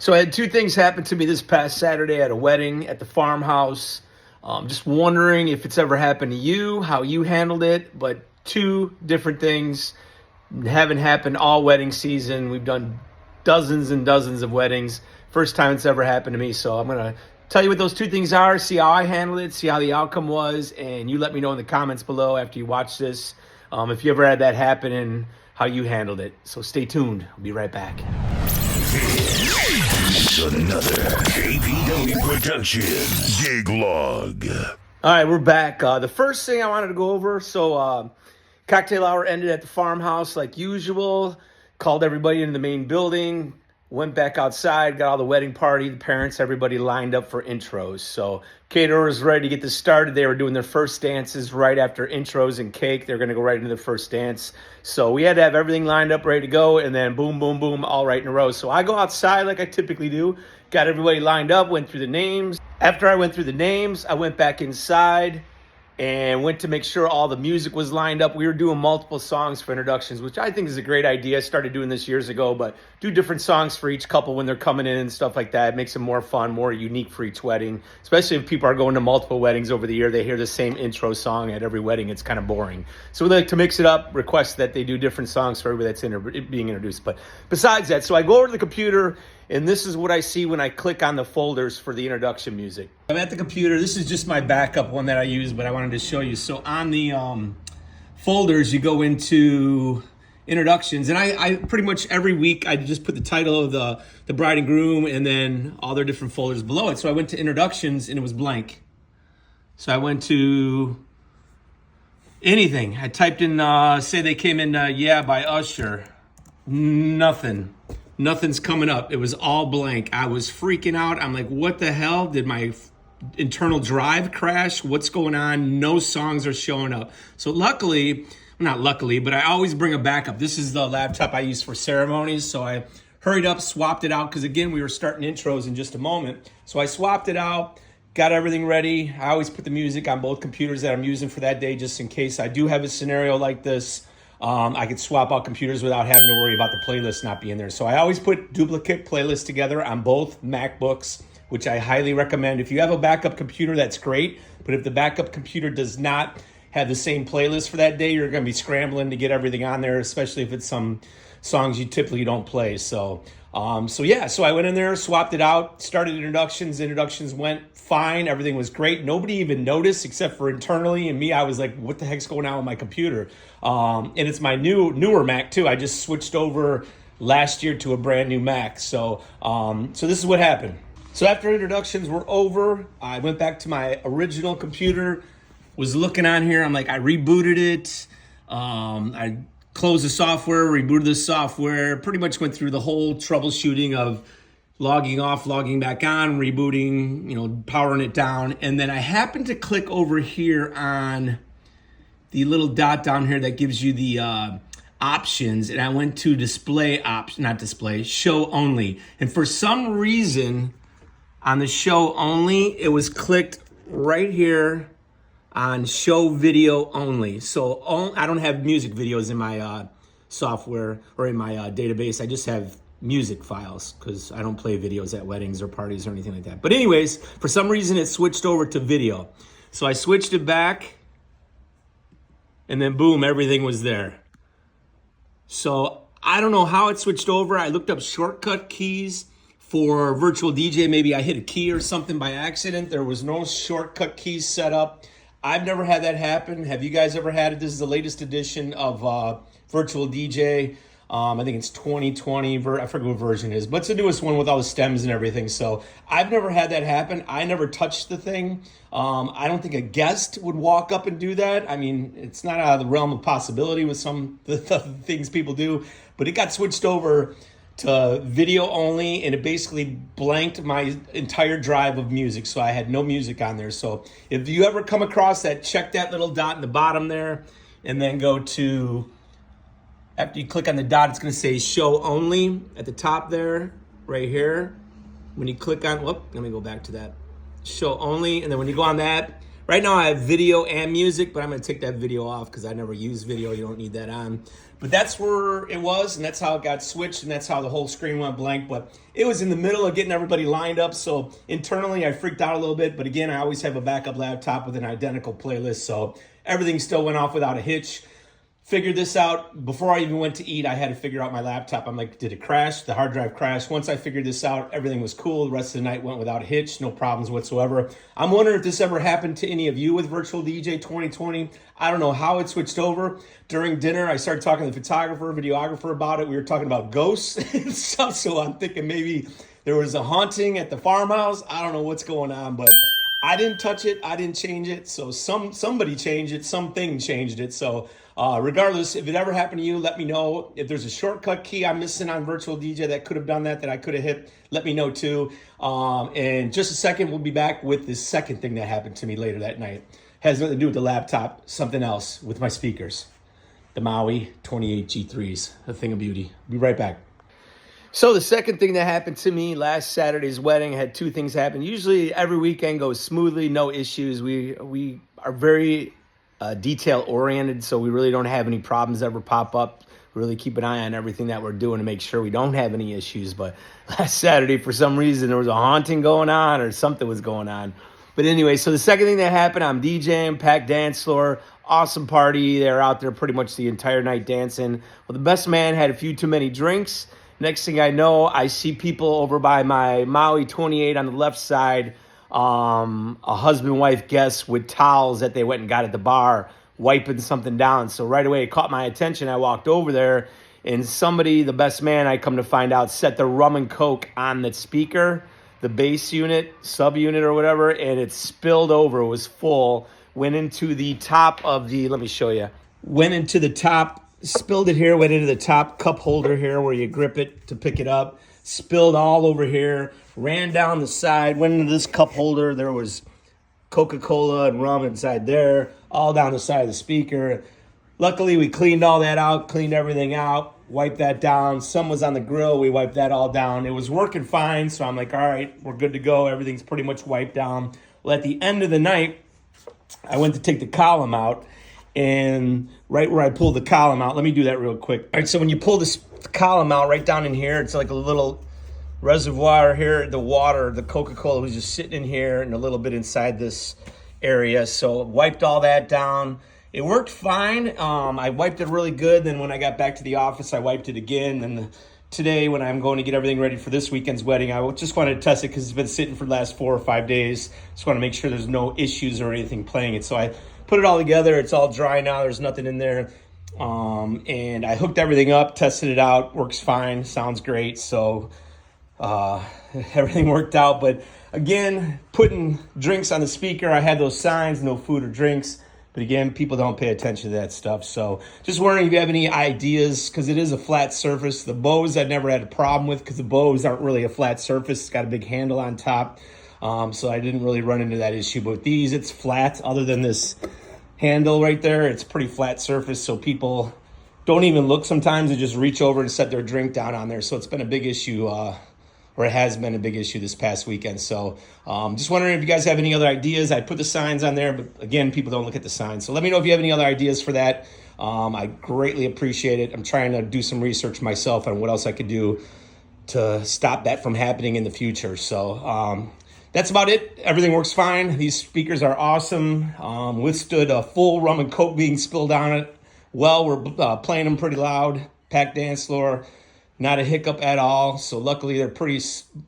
So I had two things happen to me this past Saturday at a wedding at the farmhouse. Just wondering if it's ever happened to you, how you handled it, but two different things haven't happened all wedding season. We've done dozens and dozens of weddings. First time it's ever happened to me. So I'm going to tell you what those two things are, see how I handled it, see how the outcome was, and you let me know in the comments below after you watch this if you ever had that happen and how you handled it. So stay tuned. I'll be right back. Another KPW production gig log. All right, we're back. The first thing I wanted to go over, cocktail hour ended at the farmhouse like usual. Called everybody into the main building. Went back outside, got all the wedding party, the parents, everybody lined up for intros. So caterer was ready to get this started. They were doing their first dances right after intros and cake. They're going to go right into the first dance. So we had to have everything lined up, ready to go, and then boom, boom, boom, all right in a row. So I go outside like I typically do, got everybody lined up, went through the names. After I went through the names, I went back inside and went to make sure all the music was lined up. We were doing multiple songs for introductions, which I think is a great idea. I started doing this years ago, but do different songs for each couple when they're coming in and stuff like that. It makes it more fun, more unique for each wedding, especially if people are going to multiple weddings over the year. They hear the same intro song at every wedding. It's kind of boring. So we like to mix it up, request that they do different songs for everybody that's being introduced. But besides that, so I go over to the computer, and this is what I see when I click on the folders for the introduction music. I'm at the computer. This is just my backup one that I use, but I wanted to show you. So on the folders, you go into introductions, and I pretty much every week I just put the title of the bride and groom and then all their different folders below it. So I went to introductions and it was blank. So I went to anything. I typed in, say they came in, Yeah by Usher. Nothing's coming up. It was all blank. I was freaking out. I'm like, what the hell? Did my internal drive crash? What's going on? No songs are showing up. So luckily, not luckily, but I always bring a backup. This is the laptop I use for ceremonies. So I hurried up, swapped it out, because again, we were starting intros in just a moment. So I swapped it out, got everything ready. I always put the music on both computers that I'm using for that day, just in case I do have a scenario like this. I could swap out computers without having to worry about the playlist not being there. So I always put duplicate playlists together on both MacBooks, which I highly recommend. If you have a backup computer, that's great. But if the backup computer does not have the same playlist for that day, you're going to be scrambling to get everything on there, especially if it's some songs you typically don't play. So I went in there, swapped it out, started introductions. Introductions went fine. Everything was great. Nobody even noticed except for internally and me. I was like, what the heck's going on with my computer? And it's my newer Mac too. I just switched over last year to a brand new Mac. So this is what happened. So after introductions were over, I went back to my original computer, was looking on here. I'm like, I rebooted it. I closed the software, rebooted the software, pretty much went through the whole troubleshooting of logging off, logging back on, rebooting, powering it down. And then I happened to click over here on the little dot down here that gives you the options. And I went to show only. And for some reason on the show only, it was clicked right here on show video only. So I don't have music videos in my software or in my database. I just have music files because I don't play videos at weddings or parties or anything like that. But anyways, for some reason it switched over to video. So I switched it back and then boom, everything was there. So I don't know how it switched over. I looked up shortcut keys for virtual DJ. Maybe I hit a key or something by accident. There was no shortcut keys set up. I've never had that happen. Have you guys ever had it? This is the latest edition of Virtual DJ. I think it's 2020. I forget what version it is, but it's the newest one with all the stems and everything. So I've never had that happen. I never touched the thing. I don't think a guest would walk up and do that. I mean, it's not out of the realm of possibility with some of the things people do, but it got switched over to video only, and it basically blanked my entire drive of music, so I had no music on there. So if you ever come across that, check that little dot in the bottom there, and then go to, after you click on the dot, it's going to say show only at the top there, right here. When you click on, let me go back to that. Show only, and then when you go on that, Right now I have video and music, but I'm gonna take that video off because I never use video. You don't need that on. But that's where it was, and that's how it got switched, and that's how the whole screen went blank. But it was in the middle of getting everybody lined up, so internally I freaked out a little bit. But again, I always have a backup laptop with an identical playlist, so everything still went off without a hitch. Figured this out before I even went to eat. I had to figure out my laptop. I'm like, did it crash? The hard drive crashed. Once I figured this out, everything was cool. The rest of the night went without a hitch, no problems whatsoever. I'm wondering if this ever happened to any of you with Virtual DJ 2020. I don't know how it switched over. During dinner, I started talking to the photographer, videographer about it. We were talking about ghosts and stuff, so I'm thinking maybe there was a haunting at the farmhouse. I don't know what's going on, but I didn't touch it. I didn't change it. So somebody changed it. Something changed it. So regardless, if it ever happened to you, let me know. If there's a shortcut key I'm missing on Virtual DJ that could have done that I could have hit, let me know too. And just a second, we'll be back with the second thing that happened to me later that night. Has nothing to do with the laptop, something else with my speakers. The Maui 28 G3s, a thing of beauty. Be right back. So the second thing that happened to me last Saturday's wedding, I had two things happen. Usually every weekend goes smoothly, no issues. We are very detail oriented, so we really don't have any problems ever pop up. We really keep an eye on everything that we're doing to make sure we don't have any issues. But last Saturday, for some reason, there was a haunting going on or something was going on. But anyway, so the second thing that happened, I'm DJing, packed dance floor, awesome party. They're out there pretty much the entire night dancing. Well, the best man had a few too many drinks. Next thing I know, I see people over by my Maui 28 on the left side, a husband-wife guest with towels that they went and got at the bar, wiping something down. So right away, it caught my attention. I walked over there, and somebody, the best man, I come to find out, set the rum and coke on the speaker, the bass unit, sub-unit or whatever, and it spilled over. It was full. Went into the top of the, let me show you. Went into the top, spilled it here, went into the top cup holder here where you grip it to pick it up. Spilled all over here, ran down the side, went into this cup holder. There was Coca-Cola and rum inside there, all down the side of the speaker. Luckily, we cleaned all that out, cleaned everything out, wiped that down. Some was on the grill. We wiped that all down. It was working fine, so I'm like, all right, we're good to go. Everything's pretty much wiped down. Well, at the end of the night, I went to take the column out, and right where I pulled the column out, let me do that real quick. All right, so when you pull this column out right down in here, it's like a little reservoir here. The water, the Coca-Cola was just sitting in here and a little bit inside this area. So wiped all that down. It worked fine. I wiped it really good. Then when I got back to the office, I wiped it again. And today when I'm going to get everything ready for this weekend's wedding, I just wanted to test it because it's been sitting for the last 4 or 5 days. Just want to make sure there's no issues or anything playing it. So I put it all together. It's all dry now. There's nothing in there. And I hooked everything up, tested it out. Works fine. Sounds great. So everything worked out. But again, putting drinks on the speaker, I had those signs, no food or drinks. But again, people don't pay attention to that stuff. So just wondering if you have any ideas, because it is a flat surface. The Bose I've never had a problem with because the Bose aren't really a flat surface. It's got a big handle on top. So I didn't really run into that issue. But with these, it's flat. Other than this handle right there, it's pretty flat surface. So people don't even look sometimes. They just reach over and set their drink down on there. So it's been a big issue, or it has been a big issue this past weekend. So just wondering if you guys have any other ideas. I put the signs on there, but again, people don't look at the signs. So let me know if you have any other ideas for that. I greatly appreciate it. I'm trying to do some research myself on what else I could do to stop that from happening in the future. So that's about it. Everything works fine. These speakers are awesome. Withstood a full rum and coke being spilled on it. Well, we're playing them pretty loud. Packed dance floor. Not a hiccup at all. So luckily they're pretty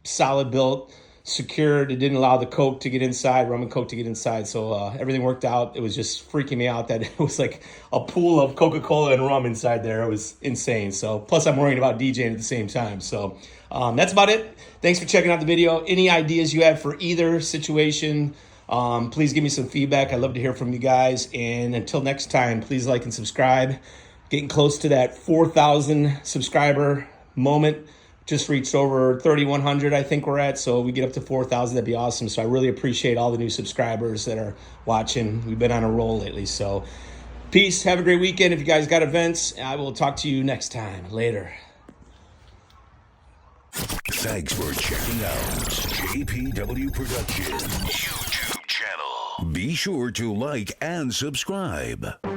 solid built, secured. It didn't allow the coke to get inside, rum and coke to get inside. So everything worked out. It was just freaking me out that it was like a pool of Coca-Cola and rum inside there. It was insane. So plus I'm worrying about DJing at the same time. So that's about it. Thanks for checking out the video. Any ideas you have for either situation, please give me some feedback. I'd love to hear from you guys. And until next time, please like and subscribe. Getting close to that 4,000 subscriber moment. Just reached over 3,100, I think we're at. So we get up to 4,000, that'd be awesome. So I really appreciate all the new subscribers that are watching. We've been on a roll lately. So peace. Have a great weekend. If you guys got events, I will talk to you next time. Later. Thanks for checking out JPW Productions YouTube channel. Be sure to like and subscribe.